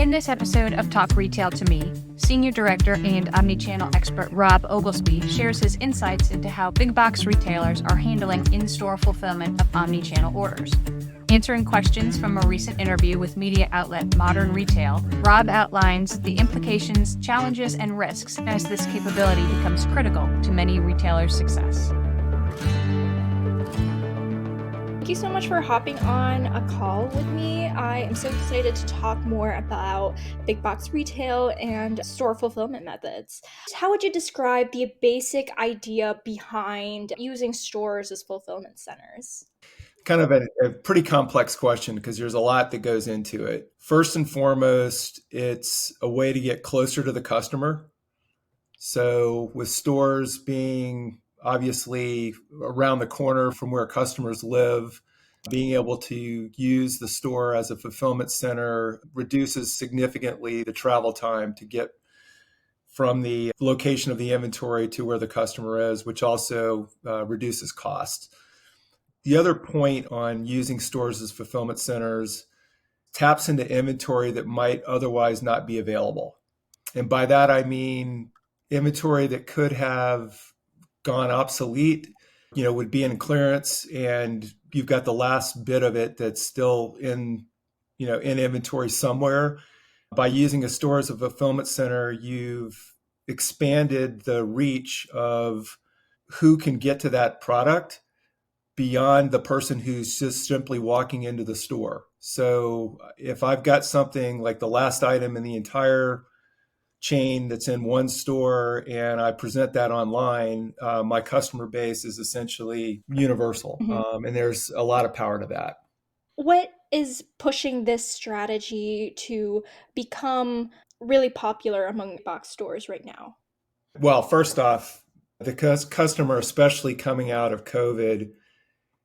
In this episode of Talk Retail to Me, Senior Director and Omnichannel expert Rob Oglesby shares his insights into how big box retailers are handling in-store fulfillment of omnichannel orders. Answering questions from a recent interview with media outlet Modern Retail, Rob outlines the implications, challenges, and risks as this capability becomes critical to many retailers' success. Thank you so much for hopping on a call with me. I am so excited to talk more about big box retail and store fulfillment methods. How would you describe the basic idea behind using stores as fulfillment centers? Kind of a pretty complex question because there's a lot that goes into it. First and foremost, it's a way to get closer to the customer. So with stores being obviously around the corner from where customers live, being able to use the store as a fulfillment center reduces significantly the travel time to get from the location of the inventory to where the customer is, which also reduces costs. The other point on using stores as fulfillment centers taps into inventory that might otherwise not be available. And by that, I mean inventory that could have gone obsolete, would be in clearance, and you've got the last bit of it that's still in inventory somewhere. By using a store as a fulfillment center, you've expanded the reach of who can get to that product beyond the person who's just simply walking into the store. So if I've got something like the last item in the entire chain that's in one store and I present that online, my customer base is essentially universal. And there's a lot of power to that. What is pushing this strategy to become really popular among box stores right now? Well, first off, the customer, especially coming out of COVID,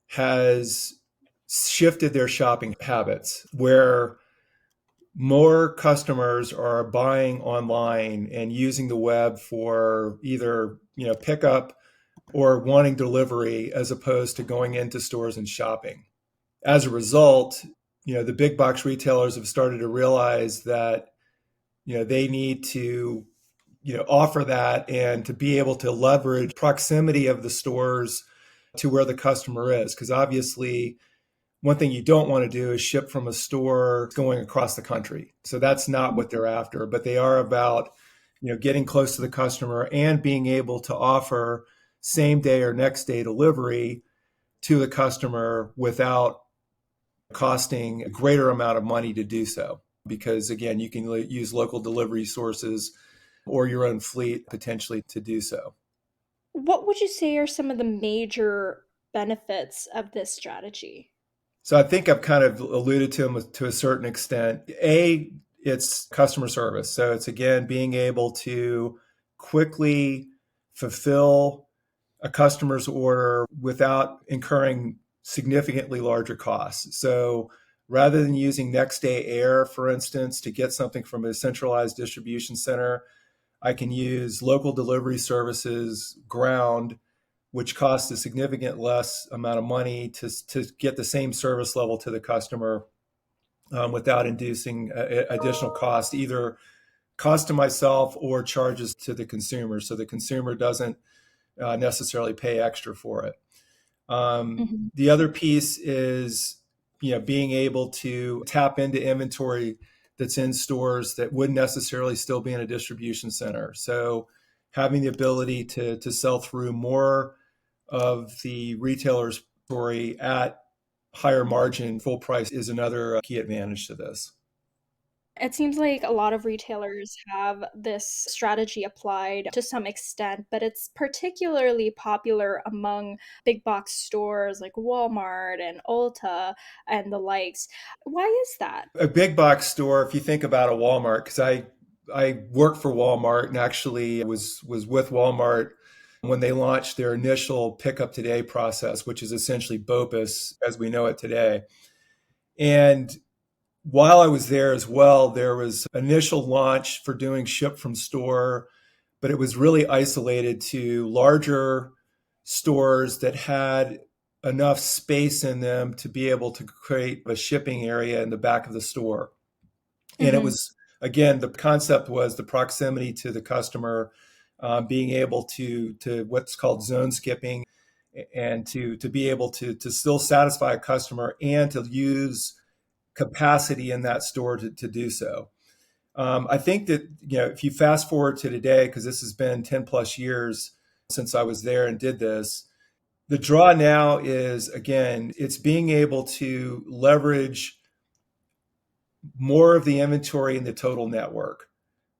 has shifted their shopping habits where more customers are buying online and using the web for either, pickup or wanting delivery as opposed to going into stores and shopping. As a result, the big box retailers have started to realize that, they need to, offer that and to be able to leverage proximity of the stores to where the customer is. Because obviously, one thing you don't want to do is ship from a store going across the country. So that's not what they're after, but they are about, getting close to the customer and being able to offer same day or next day delivery to the customer without costing a greater amount of money to do so. Because again, you can use local delivery sources or your own fleet potentially to do so. What would you say are some of the major benefits of this strategy? So I think I've kind of alluded to them to a certain extent. It's customer service. So it's, again, being able to quickly fulfill a customer's order without incurring significantly larger costs. So rather than using next day air, for instance, to get something from a centralized distribution center, I can use local delivery services, ground, which costs a significant less amount of money to get the same service level to the customer without inducing additional cost, either cost to myself or charges to the consumer. So the consumer doesn't necessarily pay extra for it. The other piece is, being able to tap into inventory that's in stores that wouldn't necessarily still be in a distribution center. So having the ability to sell through more of the retailer's inventory at higher margin, full price, is another key advantage to this. It seems like a lot of retailers have this strategy applied to some extent, but it's particularly popular among big box stores like Walmart and Ulta and the likes. Why is that? A big box store, if you think about a Walmart, because I work for Walmart and actually was with Walmart when they launched their initial Pick Up Today process, which is essentially BOPUS as we know it today. And while I was there as well, there was initial launch for doing ship from store, but it was really isolated to larger stores that had enough space in them to be able to create a shipping area in the back of the store. And it was again, the concept was the proximity to the customer, being able to what's called zone skipping, and to be able to still satisfy a customer and to use capacity in that store to do so. I think that, if you fast forward to today, because this has been 10 plus years since I was there and did this, the draw now is, again, it's being able to leverage more of the inventory in the total network.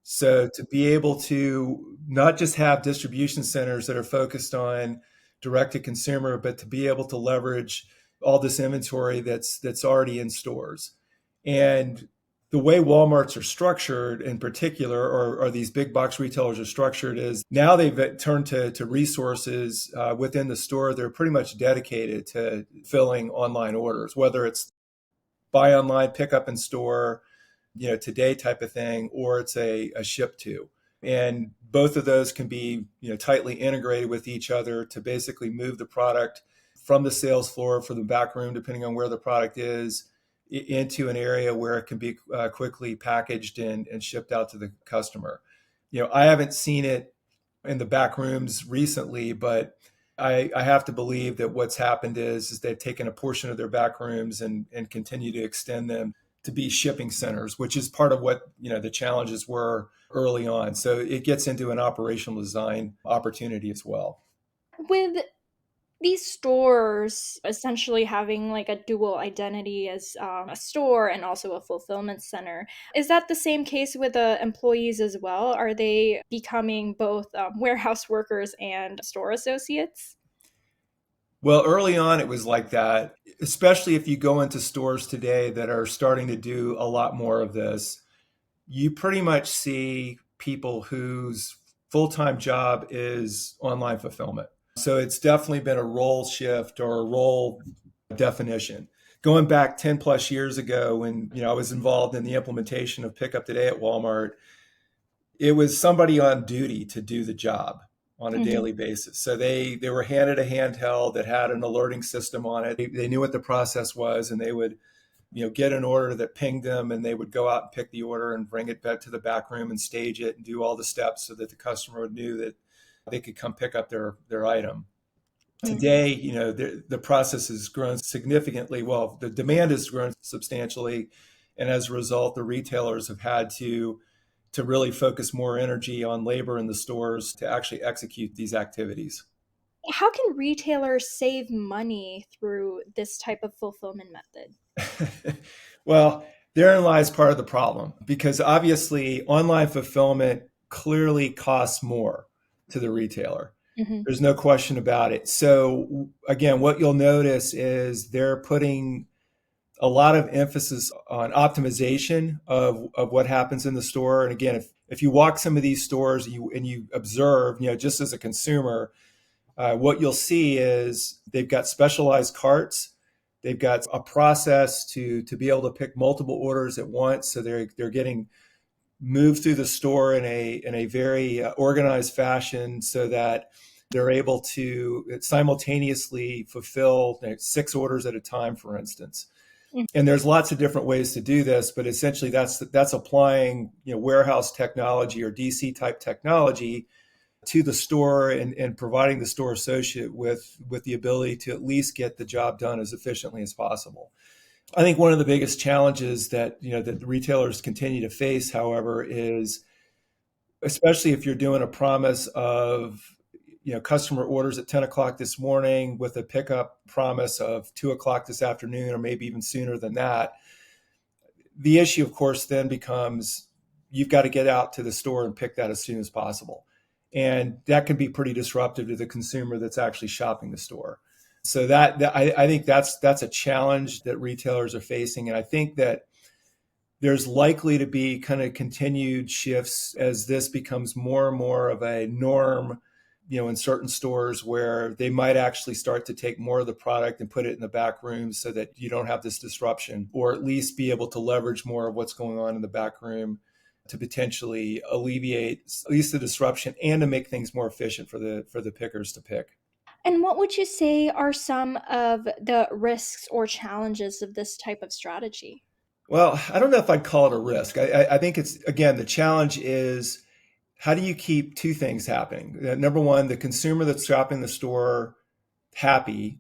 So to be able to not just have distribution centers that are focused on direct to consumer, but to be able to leverage all this inventory that's already in stores. And the way Walmarts are structured in particular, or these big box retailers are structured, is now they've turned to resources within the store. They're pretty much dedicated to filling online orders, whether it's buy online, pick up in store, today type of thing, or it's a ship to. And both of those can be, tightly integrated with each other to basically move the product from the sales floor, from the back room, depending on where the product is, into an area where it can be quickly packaged and shipped out to the customer. I haven't seen it in the back rooms recently, but I have to believe that what's happened is they've taken a portion of their back rooms and continue to extend them to be shipping centers, which is part of what the challenges were early on. So it gets into an operational design opportunity as well. With these stores essentially having like a dual identity as a store and also a fulfillment center, is that the same case with the employees as well? Are they becoming both warehouse workers and store associates? Well, early on, it was like that, especially if you go into stores today that are starting to do a lot more of this. You pretty much see people whose full-time job is online fulfillment. So it's definitely been a role shift or a role definition. Going back 10 plus years ago when I was involved in the implementation of Pickup Today at Walmart, it was somebody on duty to do the job on a Mhm. daily basis. So they were handed a handheld that had an alerting system on it. They knew what the process was, and they would get an order that pinged them, and they would go out and pick the order and bring it back to the back room and stage it and do all the steps so that the customer knew that they could come pick up their item. Mhm. Today, the process has grown significantly. Well, the demand has grown substantially, and as a result, the retailers have had to really focus more energy on labor in the stores to actually execute these activities. How can retailers save money through this type of fulfillment method? Well, therein lies part of the problem because obviously online fulfillment clearly costs more to the retailer. Mhm. There's no question about it. So, again, what you'll notice is they're putting a lot of emphasis on optimization of what happens in the store. And again, if you walk some of these stores and you observe, just as a consumer, what you'll see is they've got specialized carts. They've got a process to be able to pick multiple orders at once. So they're getting moved through the store in a very organized fashion so that they're able to simultaneously fulfill 6 orders at a time, for instance. Mm. And there's lots of different ways to do this, but essentially that's applying warehouse technology or DC type technology to the store and providing the store associate with the ability to at least get the job done as efficiently as possible. I think one of the biggest challenges that that the retailers continue to face, however, is especially if you're doing a promise of customer orders at 10 o'clock this morning with a pickup promise of 2 o'clock this afternoon, or maybe even sooner than that. The issue, of course, then becomes you've got to get out to the store and pick that as soon as possible. And that can be pretty disruptive to the consumer that's actually shopping the store. So I think that's a challenge that retailers are facing. And I think that there's likely to be kind of continued shifts as this becomes more and more of a norm, in certain stores where they might actually start to take more of the product and put it in the back room so that you don't have this disruption, or at least be able to leverage more of what's going on in the back room to potentially alleviate at least the disruption and to make things more efficient for the pickers to pick. And what would you say are some of the risks or challenges of this type of strategy? Well, I don't know if I'd call it a risk. I think it's, again, the challenge is how do you keep two things happening? Number one, the consumer that's shopping the store happy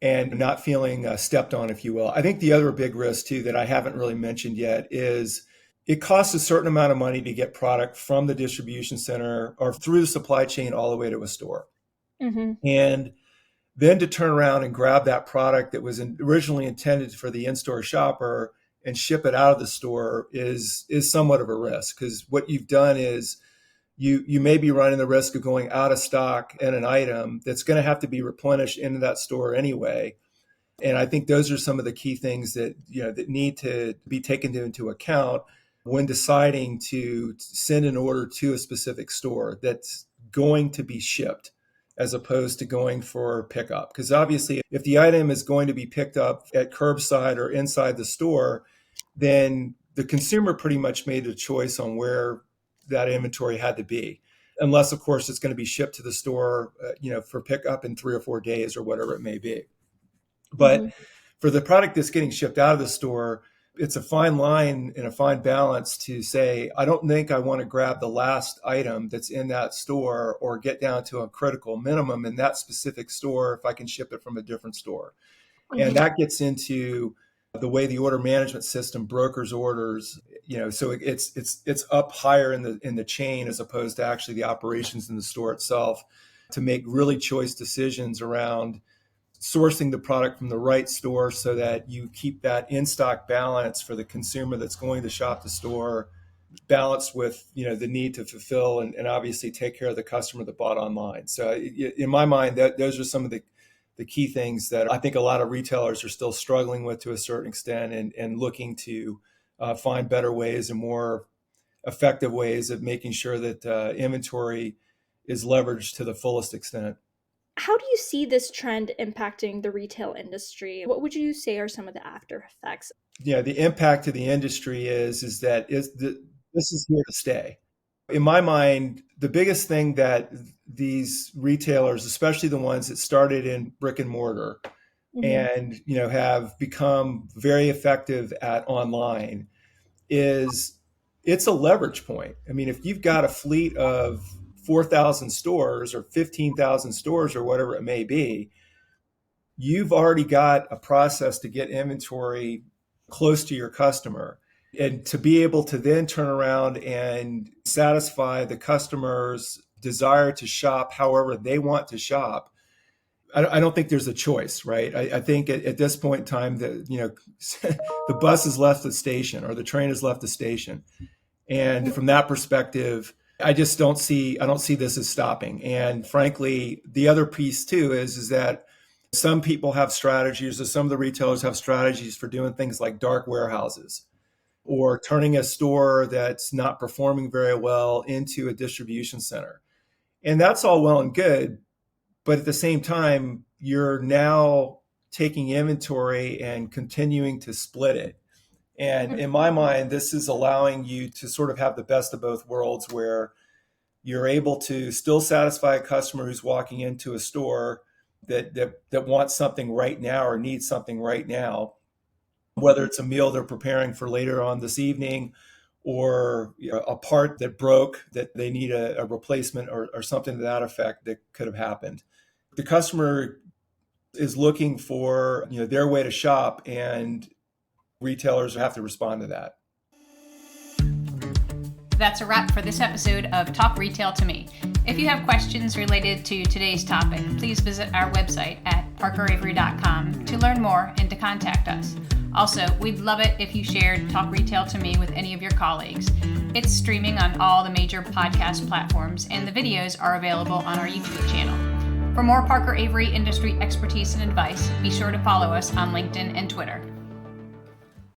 and not feeling stepped on, if you will. I think the other big risk, too, that I haven't really mentioned yet is it costs a certain amount of money to get product from the distribution center or through the supply chain all the way to a store. Mm-hmm. And then to turn around and grab that product that was originally intended for the in-store shopper and ship it out of the store is somewhat of a risk, because what you've done is you may be running the risk of going out of stock in an item that's going to have to be replenished into that store anyway. And I think those are some of the key things that that need to be taken into account when deciding to send an order to a specific store that's going to be shipped, as opposed to going for pickup. Because obviously, if the item is going to be picked up at curbside or inside the store, then the consumer pretty much made a choice on where that inventory had to be. Unless, of course, it's going to be shipped to the store, for pickup in 3 or 4 days or whatever it may be. But for the product that's getting shipped out of the store, it's a fine line and a fine balance to say, I don't think I want to grab the last item that's in that store or get down to a critical minimum in that specific store if I can ship it from a different store. And that gets into the way the order management system brokers orders, so it's up higher in the chain as opposed to actually the operations in the store itself, to make really choice decisions around sourcing the product from the right store so that you keep that in-stock balance for the consumer that's going to shop the store, balanced with the need to fulfill and obviously take care of the customer that bought online. So in my mind, those are some of the key things that I think a lot of retailers are still struggling with to a certain extent, and looking to find better ways and more effective ways of making sure that inventory is leveraged to the fullest extent. How do you see this trend impacting the retail industry? What would you say are some of the after effects? Yeah, the impact to the industry is that this is here to stay. In my mind, the biggest thing that these retailers, especially the ones that started in brick and mortar and have become very effective at online, is it's a leverage point. I mean, if you've got a fleet of 4,000 stores or 15,000 stores or whatever it may be, you've already got a process to get inventory close to your customer. And to be able to then turn around and satisfy the customer's desire to shop however they want to shop, I don't think there's a choice, right? I think at this point in time that, the bus has left the station or the train has left the station. And from that perspective, I don't see this as stopping. And frankly, the other piece too is that some people have strategies, or some of the retailers have strategies for doing things like dark warehouses, or turning a store that's not performing very well into a distribution center. And that's all well and good. But at the same time, you're now taking inventory and continuing to split it. And in my mind, this is allowing you to sort of have the best of both worlds, where you're able to still satisfy a customer who's walking into a store that wants something right now or needs something right now, whether it's a meal they're preparing for later on this evening, or a part that broke that they need a replacement, or something to that effect that could have happened. The customer is looking for their way to shop, and retailers have to respond to that. That's a wrap for this episode of Talk Retail to Me. If you have questions related to today's topic, please visit our website at parkeravery.com to learn more and to contact us. Also, we'd love it if you shared Talk Retail to Me with any of your colleagues. It's streaming on all the major podcast platforms, and the videos are available on our YouTube channel. For more Parker Avery industry expertise and advice, be sure to follow us on LinkedIn and Twitter.